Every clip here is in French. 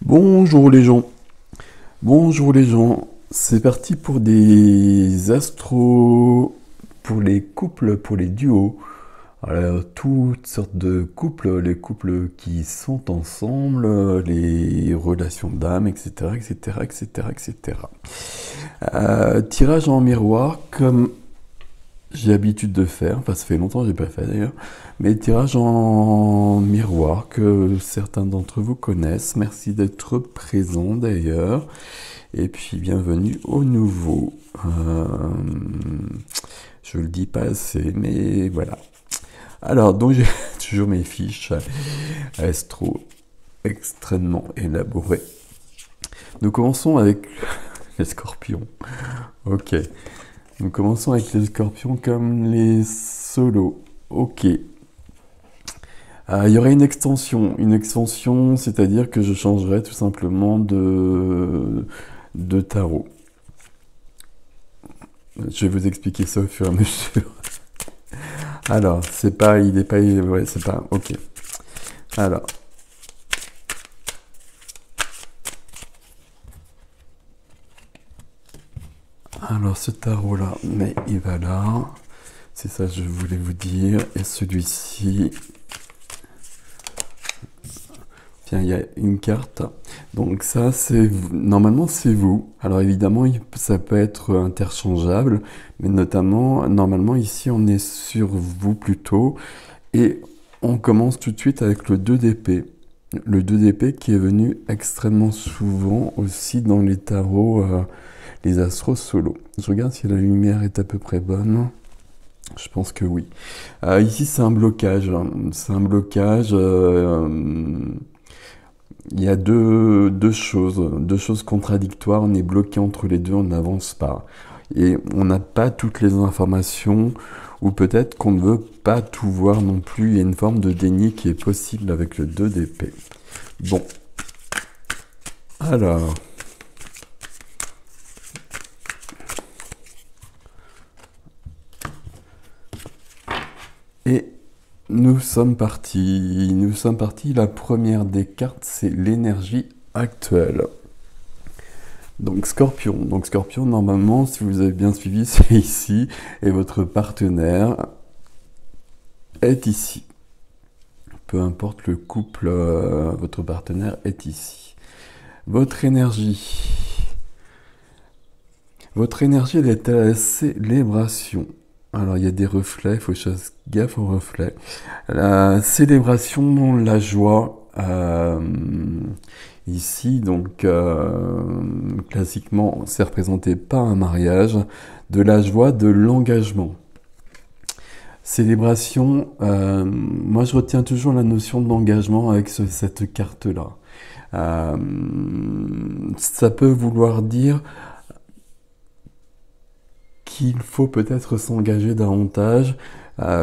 Bonjour les gens, bonjour les gens, c'est parti pour des astros, pour les couples, pour les duos. Alors, toutes sortes de couples, les couples qui sont ensemble, les relations d'âme, etc., etc., etc., etc. Tirage en miroir, comme j'ai l'habitude de faire, enfin ça fait longtemps que j'ai pas fait d'ailleurs, mais tirage en miroir que certains d'entre vous connaissent. Merci d'être présents d'ailleurs. Et puis bienvenue au nouveau. Je le dis pas assez, mais voilà. Alors, donc j'ai toujours mes fiches astro extrêmement élaborées. Nous commençons avec les scorpions. Ok. Nous commençons avec les scorpions comme les solos. Ok. Il y aurait une extension, c'est-à-dire que je changerais tout simplement de tarot. Je vais vous expliquer ça au fur et à mesure. Alors, c'est pas, il est pas, ouais, c'est pas, ok. Alors, ce tarot-là, mais il va là. C'est ça que je voulais vous dire. Et celui-ci, tiens, il y a une carte. Donc ça, normalement, c'est vous. Alors évidemment, ça peut être interchangeable, mais notamment, normalement, ici, on est sur vous plutôt. Et on commence tout de suite avec le 2 d'épée. Le 2 d'épée qui est venu extrêmement souvent aussi dans les tarots, les astros solo. Je regarde si la lumière est à peu près bonne. Je pense que oui. Ici, c'est un blocage. C'est un blocage. Il y a deux choses contradictoires. On est bloqué entre les deux, on n'avance pas. Et on n'a pas toutes les informations, ou peut-être qu'on ne veut pas tout voir non plus. Il y a une forme de déni qui est possible avec le 2 d'épée. Bon. Alors. Et nous sommes partis. Nous sommes partis. La première des cartes, c'est l'énergie actuelle. Donc Scorpion. Donc Scorpion, normalement, si vous avez bien suivi, c'est ici. Et votre partenaire est ici. Peu importe le couple, votre partenaire est ici. Votre énergie, elle est à la célébration. Alors il y a des reflets, il faut faire gaffe aux reflets. La célébration, la joie, ici, donc classiquement, c'est représenté par un mariage, de la joie, de l'engagement. Célébration, moi je retiens toujours la notion d'engagement avec cette carte-là. Ça peut vouloir dire qu'il faut peut-être s'engager davantage,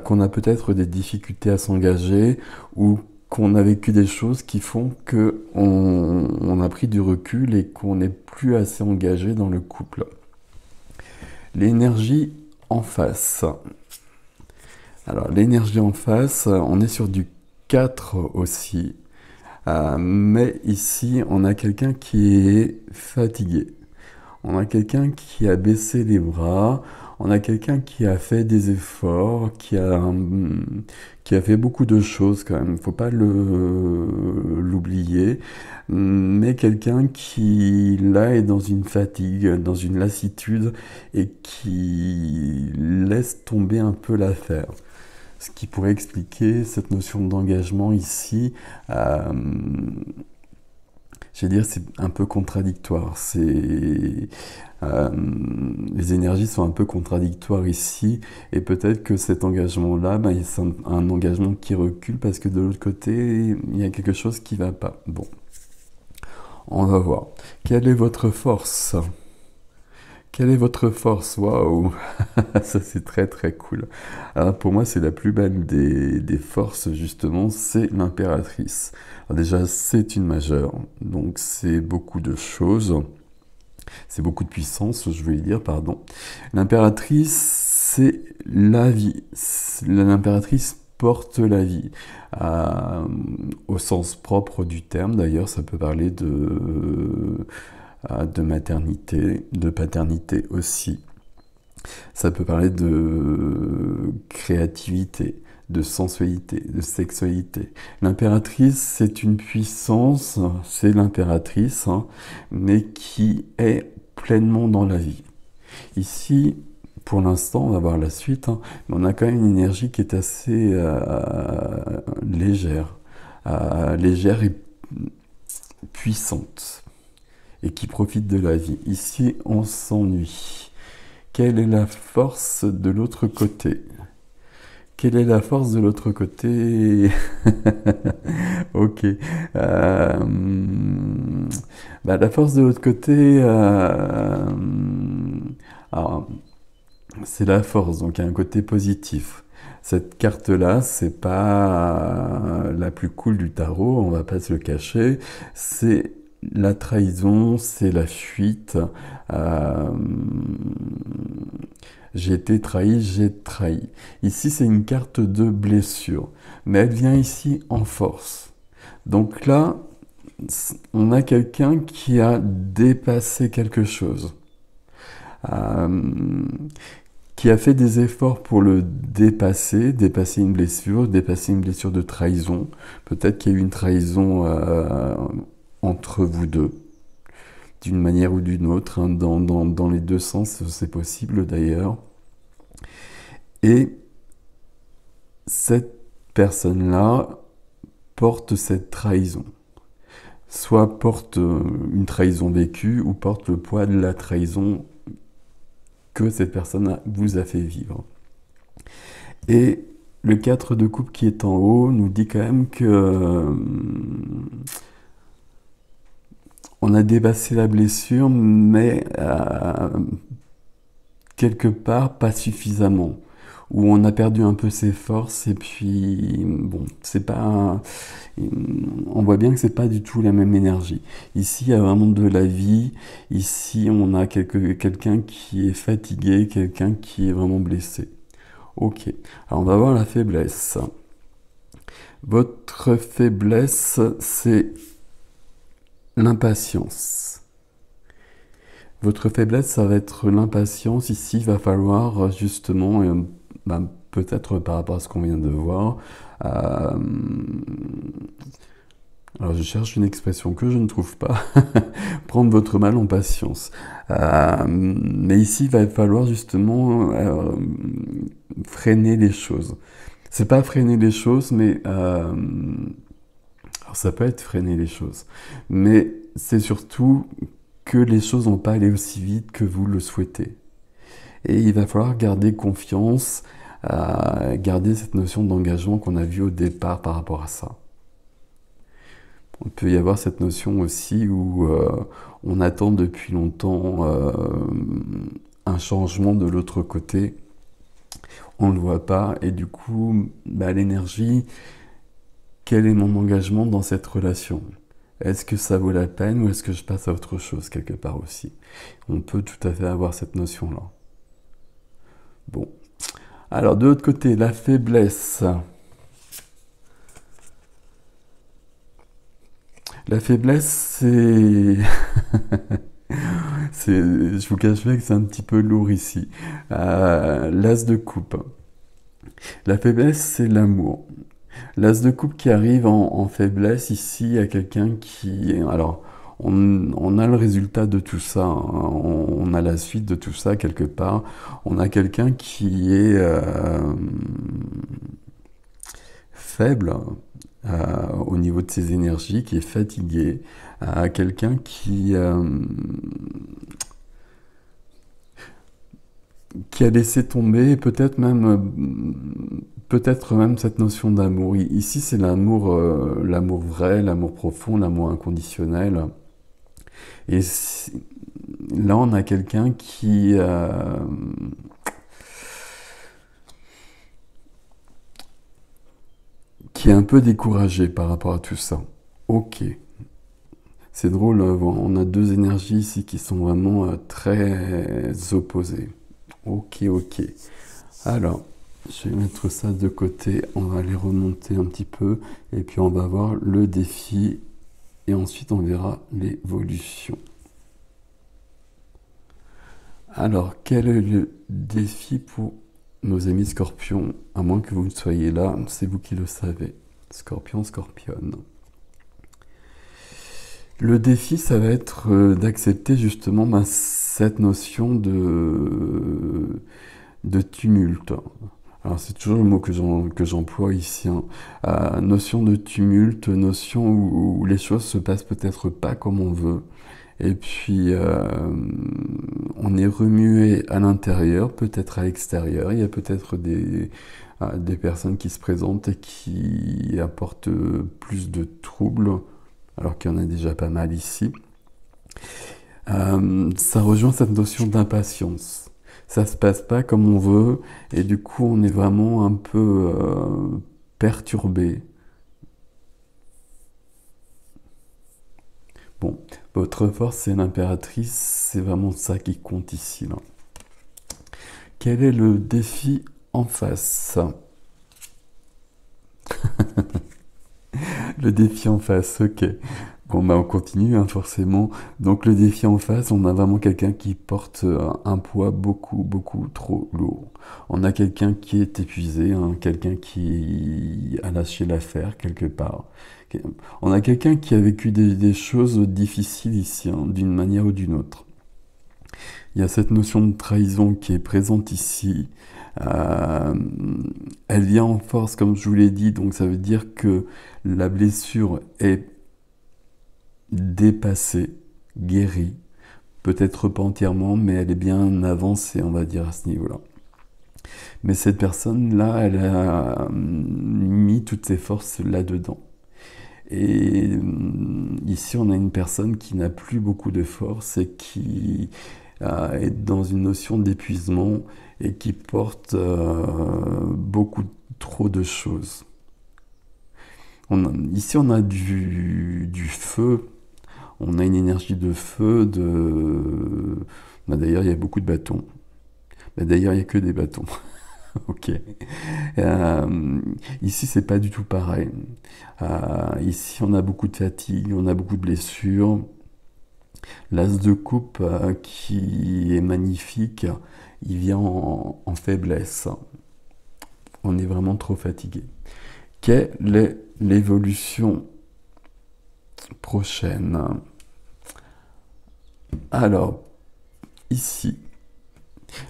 qu'on a peut-être des difficultés à s'engager, ou qu'on a vécu des choses qui font qu'on a pris du recul et qu'on n'est plus assez engagé dans le couple. L'énergie en face. Alors l'énergie en face, on est sur du 4 aussi. Mais ici, on a quelqu'un qui est fatigué. On a quelqu'un qui a baissé les bras. On a quelqu'un qui a fait des efforts, qui a fait beaucoup de choses quand même. Il ne faut pas l'oublier. Mais quelqu'un qui, là, est dans une fatigue, dans une lassitude et qui laisse tomber un peu l'affaire. Ce qui pourrait expliquer cette notion d'engagement ici. Je veux dire, c'est un peu contradictoire. Les énergies sont un peu contradictoires ici, et peut-être que cet engagement-là, c'est un engagement qui recule parce que de l'autre côté, il y a quelque chose qui ne va pas. Bon, on va voir. Quelle est votre force ? Quelle est votre force? Waouh. Ça c'est très très cool. Alors pour moi c'est la plus belle des forces justement, c'est l'impératrice. Alors déjà c'est une majeure, donc c'est beaucoup de choses, c'est beaucoup de puissance, je voulais dire, pardon. L'impératrice c'est la vie. L'impératrice porte la vie. Au sens propre du terme, d'ailleurs, ça peut parler de maternité, de paternité aussi. Ça peut parler de créativité, de sensualité, de sexualité. L'impératrice, c'est une puissance, c'est l'impératrice, hein, mais qui est pleinement dans la vie. Ici, pour l'instant, on va voir la suite, hein, mais on a quand même une énergie qui est assez légère, légère et puissante, et qui profite de la vie. Ici, on s'ennuie. Quelle est la force de l'autre côté? Quelle est la force de l'autre côté? Ok. La force de l'autre côté, alors, c'est la force, donc il y a un côté positif. Cette carte-là, c'est pas la plus cool du tarot, on va pas se le cacher. C'est la trahison, c'est la fuite. Euh, j'ai été trahi, j'ai trahi. Ici, c'est une carte de blessure, mais elle vient ici en force. Donc là, on a quelqu'un qui a dépassé quelque chose, qui a fait des efforts pour le dépasser une blessure de trahison. Peut-être qu'il y a eu une trahison entre vous deux, d'une manière ou d'une autre, hein, dans les deux sens, c'est possible d'ailleurs. Et cette personne-là porte cette trahison. Soit porte une trahison vécue, ou porte le poids de la trahison que cette personne vous a fait vivre. Et le 4 de coupe qui est en haut nous dit quand même que on a dépassé la blessure, mais quelque part pas suffisamment, où on a perdu un peu ses forces, et puis bon, c'est pas, on voit bien que c'est pas du tout la même énergie. Ici, il y a vraiment de la vie. Ici, on a quelqu'un qui est fatigué, quelqu'un qui est vraiment blessé. Ok, alors on va voir la faiblesse. Votre faiblesse, c'est l'impatience. Votre faiblesse, ça va être l'impatience. Ici, il va falloir justement, peut-être par rapport à ce qu'on vient de voir, alors je cherche une expression que je ne trouve pas, prendre votre mal en patience. Mais ici, il va falloir justement freiner les choses. C'est pas freiner les choses, mais alors ça peut être freiner les choses, mais c'est surtout que les choses n'ont pas allé aussi vite que vous le souhaitez. Et il va falloir garder confiance, garder cette notion d'engagement qu'on a vue au départ par rapport à ça. Il peut y avoir cette notion aussi où on attend depuis longtemps un changement de l'autre côté. On ne le voit pas, et du coup, l'énergie, quel est mon engagement dans cette relation? Est-ce que ça vaut la peine, ou est-ce que je passe à autre chose quelque part aussi? On peut tout à fait avoir cette notion-là. Bon. Alors, de l'autre côté, la faiblesse. La faiblesse, c'est... je vous cache pas que c'est un petit peu lourd ici. L'as de coupe. La faiblesse, c'est l'amour. L'as de coupe qui arrive en faiblesse, ici, il y a quelqu'un qui... Alors, on a le résultat de tout ça, hein. On a la suite de tout ça quelque part. On a quelqu'un qui est faible au niveau de ses énergies, qui est fatigué, quelqu'un qui a laissé tomber peut-être même cette notion d'amour. Ici, c'est l'amour, l'amour vrai, l'amour profond, l'amour inconditionnel. Et là, on a quelqu'un qui est un peu découragé par rapport à tout ça. Ok. C'est drôle, on a deux énergies ici qui sont vraiment très opposées. Ok. Alors, Je vais mettre ça de côté, on va les remonter un petit peu, et puis on va voir le défi, et ensuite on verra l'évolution. Alors, quel est le défi pour nos amis scorpions? À moins que vous ne soyez là, c'est vous qui le savez. Scorpion, scorpionne. Le défi, ça va être d'accepter justement cette notion de tumulte. Alors c'est toujours le mot que j'emploie ici. Hein. Notion de tumulte, notion où les choses se passent peut-être pas comme on veut. Et puis on est remué à l'intérieur, peut-être à l'extérieur. Il y a peut-être des personnes qui se présentent et qui apportent plus de troubles, alors qu'il y en a déjà pas mal ici. Ça rejoint cette notion d'impatience. Ça se passe pas comme on veut, et du coup on est vraiment un peu perturbé. Bon, votre force c'est l'impératrice, c'est vraiment ça qui compte ici, là. Quel est le défi en face? Le défi en face, ok. Bon, bah on continue, hein, forcément. Donc le défi en face, on a vraiment quelqu'un qui porte un poids beaucoup trop lourd. On a quelqu'un qui est épuisé, hein, quelqu'un qui a lâché l'affaire quelque part. On a quelqu'un qui a vécu des choses difficiles ici, hein, d'une manière ou d'une autre. Il y a cette notion de trahison qui est présente ici. Euh, Elle vient en force, comme je vous l'ai dit, donc ça veut dire que la blessure est dépassée, guérie, peut-être pas entièrement, mais elle est bien avancée, on va dire, à ce niveau-là. Mais cette personne-là, elle a mis toutes ses forces là-dedans. Et ici, on a une personne qui n'a plus beaucoup de force et qui est dans une notion d'épuisement et qui porte beaucoup trop de choses. Ici, on a du feu, on a une énergie de feu, d'ailleurs, il y a beaucoup de bâtons. D'ailleurs, il n'y a que des bâtons. Ok. Ici, c'est pas du tout pareil. Ici, on a beaucoup de fatigue, on a beaucoup de blessures. L'as de coupe qui est magnifique, il vient en faiblesse. On est vraiment trop fatigué. Quelle est l'évolution prochaine? Alors, ici,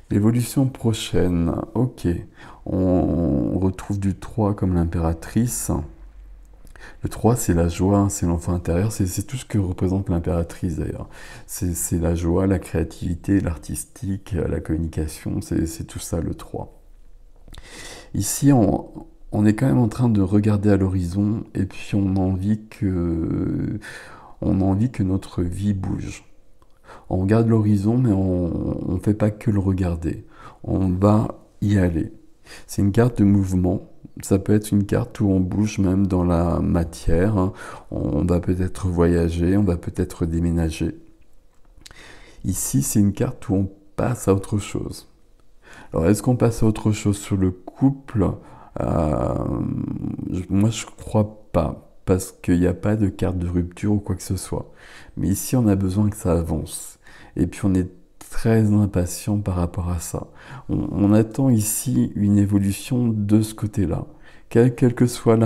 l'évolution prochaine, ok. On retrouve du 3 comme l'impératrice. Le 3, c'est la joie, c'est l'enfant intérieur, c'est tout ce que représente l'impératrice d'ailleurs. C'est la joie, la créativité, l'artistique, la communication, c'est tout ça le 3. Ici, on est quand même en train de regarder à l'horizon et puis on a envie que notre vie bouge. On regarde l'horizon, mais on ne fait pas que le regarder. On va y aller. C'est une carte de mouvement. Ça peut être une carte où on bouge même dans la matière. Hein. On va peut-être voyager, on va peut-être déménager. Ici, c'est une carte où on passe à autre chose. Alors, est-ce qu'on passe à autre chose sur le couple? Moi, je crois pas, parce qu'il n'y a pas de carte de rupture ou quoi que ce soit. Mais ici, on a besoin que ça avance. Et puis, on est très impatient par rapport à ça. On attend ici une évolution de ce côté-là. Quelle que soit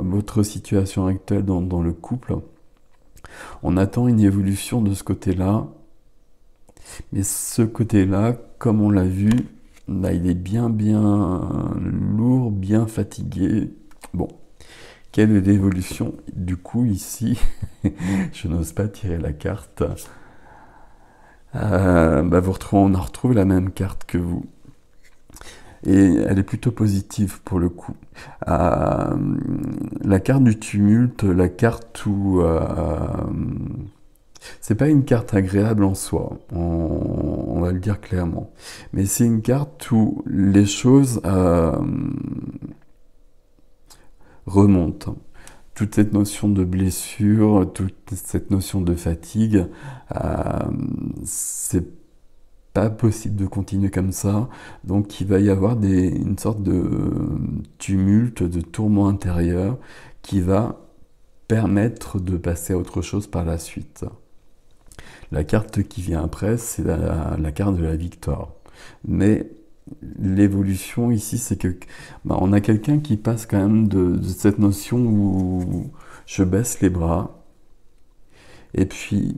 votre situation actuelle dans le couple, on attend une évolution de ce côté-là. Mais ce côté-là, comme on l'a vu, bah, il est bien lourd, bien fatigué. Bon, quelle est l'évolution? Du coup, ici, je n'ose pas tirer la carte. Bah, on a retrouvé la même carte que vous. Et elle est plutôt positive pour le coup. La carte du tumulte, la carte où... c'est pas une carte agréable en soi, on va le dire clairement. Mais c'est une carte où les choses remontent. Toute cette notion de blessure, toute cette notion de fatigue, c'est pas possible de continuer comme ça, donc il va y avoir une sorte de tumulte, de tourment intérieur qui va permettre de passer à autre chose par la suite. La carte qui vient après, c'est la carte de la victoire. Mais l'évolution ici, c'est que on a quelqu'un qui passe quand même de cette notion où je baisse les bras. Et puis,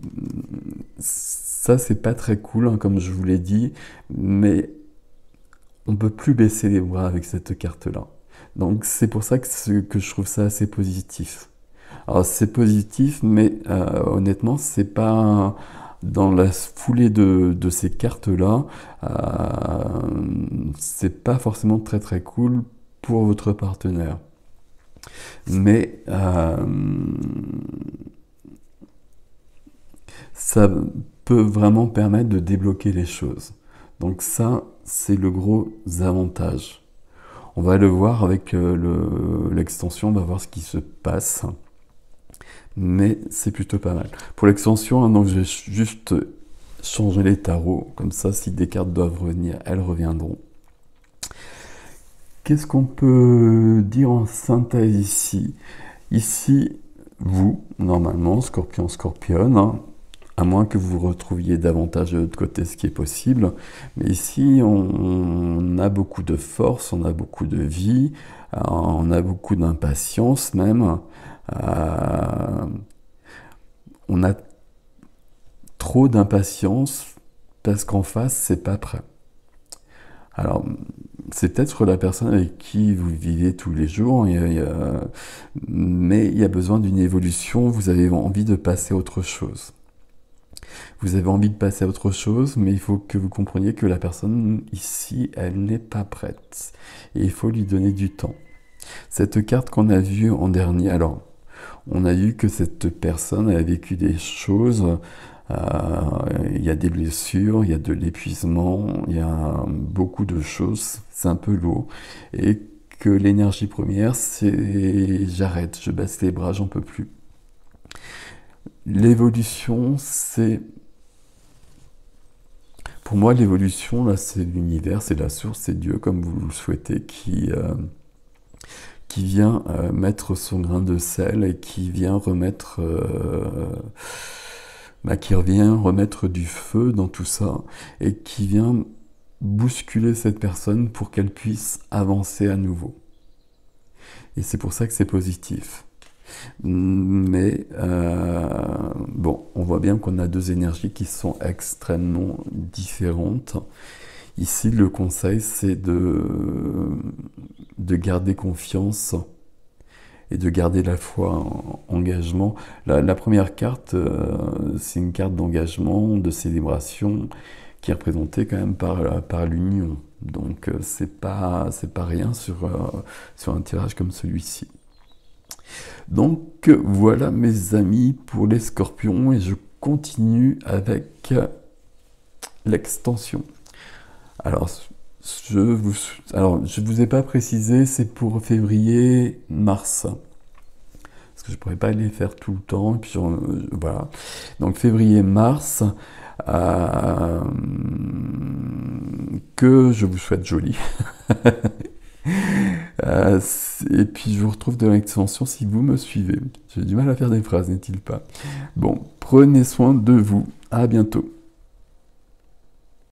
ça, c'est pas très cool, hein, comme je vous l'ai dit, mais on peut plus baisser les bras avec cette carte-là. Donc, c'est pour ça que je trouve ça assez positif. Alors, c'est positif, mais honnêtement, c'est pas dans la foulée de ces cartes-là, c'est pas forcément très très cool pour votre partenaire. Mais ça peut vraiment permettre de débloquer les choses. Donc ça, c'est le gros avantage. On va le voir avec l'extension, on va voir ce qui se passe. Mais c'est plutôt pas mal. Pour l'extension, hein, donc je vais juste changer les tarots. Comme ça, si des cartes doivent revenir, elles reviendront. Qu'est-ce qu'on peut dire en synthèse ici? Ici, vous, normalement, Scorpion, Scorpionne, hein, à moins que vous retrouviez davantage de l'autre côté, ce qui est possible. Mais ici, on a beaucoup de force, on a beaucoup de vie, on a beaucoup d'impatience même. On a trop d'impatience parce qu'en face, c'est pas prêt. Alors, c'est peut-être la personne avec qui vous vivez tous les jours, mais il y a besoin d'une évolution, vous avez envie de passer à autre chose. Vous avez envie de passer à autre chose, mais il faut que vous compreniez que la personne ici, elle n'est pas prête. Et il faut lui donner du temps. Cette carte qu'on a vue en dernier, alors, on a vu que cette personne a vécu des choses, il y a des blessures, il y a de l'épuisement, il y a beaucoup de choses, c'est un peu lourd. Et que l'énergie première, c'est j'arrête, je baisse les bras, j'en peux plus. L'évolution, c'est... Pour moi, l'évolution, là, c'est l'univers, c'est la source, c'est Dieu, comme vous le souhaitez, qui vient mettre son grain de sel et qui vient remettre... qui revient remettre du feu dans tout ça et qui vient bousculer cette personne pour qu'elle puisse avancer à nouveau. Et c'est pour ça que c'est positif. Mais bon, on voit bien qu'on a deux énergies qui sont extrêmement différentes. Ici, le conseil, c'est de garder confiance et de garder la foi en engagement. La première carte, c'est une carte d'engagement, de célébration, qui est représentée quand même par l'union. Donc c'est pas rien sur un tirage comme celui-ci. Donc voilà mes amis pour les scorpions, et je continue avec l'extension. Alors je vous ai pas précisé, c'est pour février, mars. Parce que je pourrais pas les faire tout le temps. Et puis voilà. Donc février, mars. Que je vous souhaite joli. Et puis je vous retrouve dans l'extension si vous me suivez. J'ai du mal à faire des phrases, n'est-il pas? Bon, prenez soin de vous. À bientôt.